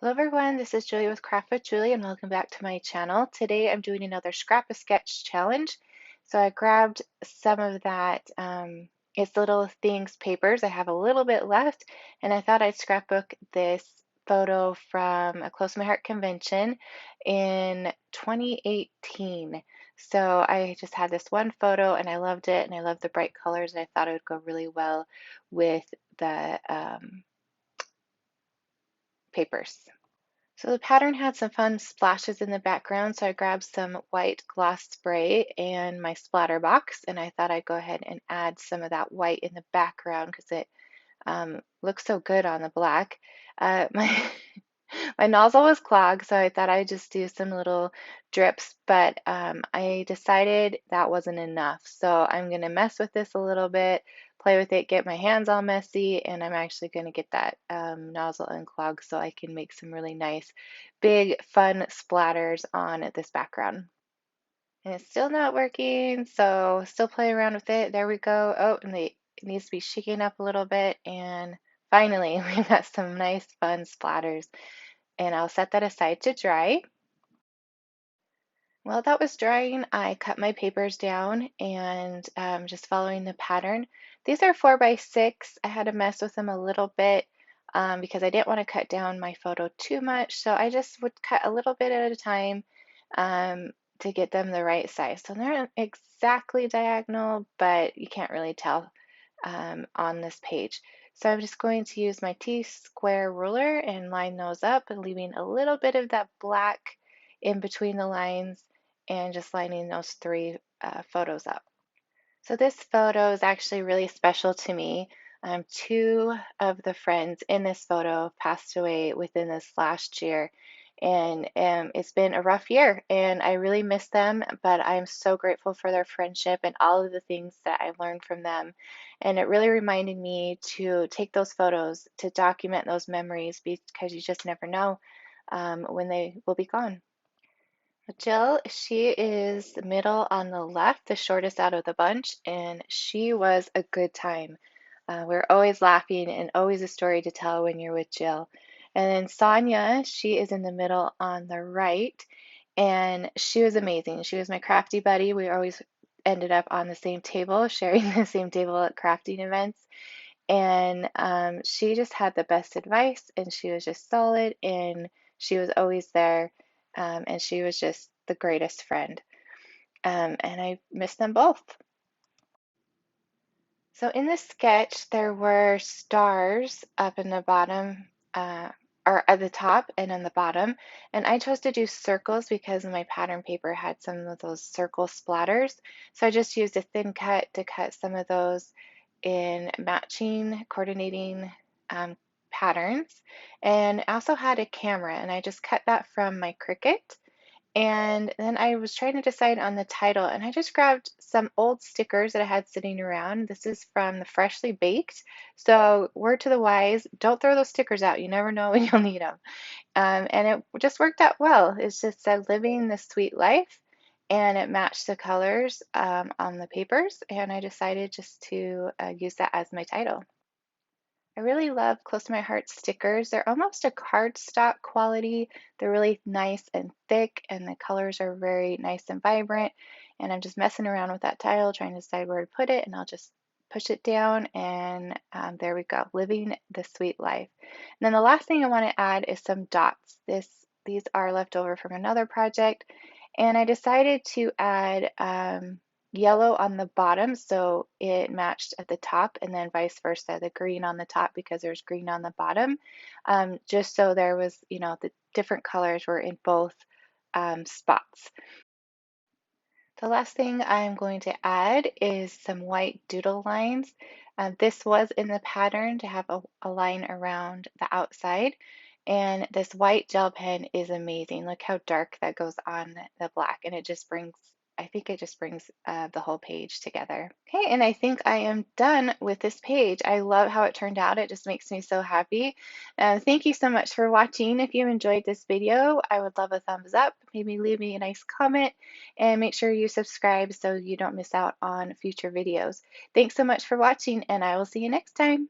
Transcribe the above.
Hello everyone, this is Julie with Craft with Julie and welcome back to my channel. Today I'm doing another Scrap a Sketch challenge. So I grabbed some of that It's Little Things papers. I have a little bit left and I thought I'd scrapbook this photo from a Close to My Heart convention in 2018. So I just had this one photo and I loved it and I loved the bright colors and I thought it would go really well with the papers. So the pattern had some fun splashes in the background, so I grabbed some white gloss spray and my splatter box, and I thought I'd go ahead and add some of that white in the background because it looks so good on the black. My my nozzle was clogged, so I thought I'd just do some little drips, but I decided that wasn't enough. So I'm going to mess with this a little bit, play with it, get my hands all messy, and I'm actually going to get that nozzle unclogged so I can make some really nice, big, fun splatters on this background. And it's still not working, so still play around with it. There we go. Oh, and it needs to be shaking up a little bit, and finally, we got some nice, fun splatters and I'll set that aside to dry. While that was drying, I cut my papers down and just following the pattern. These are 4 by 6. I had to mess with them a little bit because I didn't want to cut down my photo too much. So I just would cut a little bit at a time to get them the right size. So they're not exactly diagonal, but you can't really tell on this page. So I'm just going to use my T-square ruler and line those up and leaving a little bit of that black in between the lines and just lining those 3 photos up. So this photo is actually really special to me. 2 of the friends in this photo passed away within this last year, and it's been a rough year, and I really miss them, but I'm so grateful for their friendship and all of the things that I learned from them. And it really reminded me to take those photos, to document those memories, because you just never know when they will be gone. Jill, she is the middle on the left, the shortest out of the bunch, and she was a good time. We're always laughing and always a story to tell when you're with Jill. And then Sonia, she is in the middle on the right, and she was amazing. She was my crafty buddy. We always ended up on the same table, sharing the same table at crafting events. And she just had the best advice, and she was just solid, and she was always there, and she was just the greatest friend. And I miss them both. So in this sketch, there were stars up in the bottom, or at the top and on the bottom. And I chose to do circles because my pattern paper had some of those circle splatters. So I just used a thin cut to cut some of those in matching, coordinating patterns. And I also had a camera, and I just cut that from my Cricut. And then I was trying to decide on the title, and I just grabbed some old stickers that I had sitting around. This is from the Freshly Baked. So, word to the wise, don't throw those stickers out. You never know when you'll need them. And it just worked out well. It just said living the sweet life, and it matched the colors on the papers. And I decided just to use that as my title. I really love Close to My Heart stickers. They're almost a cardstock quality. They're really nice and thick, and the colors are very nice and vibrant. And I'm just messing around with that tile, trying to decide where to put it, and I'll just push it down, and there we go, living the sweet life. And then the last thing I want to add is some dots. These are left over from another project, and I decided to add yellow on the bottom so it matched at the top, and then vice versa, the green on the top because there's green on the bottom, just so there was, the different colors were in both spots. The last thing I'm going to add is some white doodle lines. This was in the pattern to have a line around the outside. And this white gel pen is amazing. Look how dark that goes on the black. And I think it just brings the whole page together. Okay, and I think I am done with this page. I love how it turned out. It just makes me so happy. Thank you so much for watching. If you enjoyed this video, I would love a thumbs up. Maybe leave me a nice comment and make sure you subscribe so you don't miss out on future videos. Thanks so much for watching, and I will see you next time.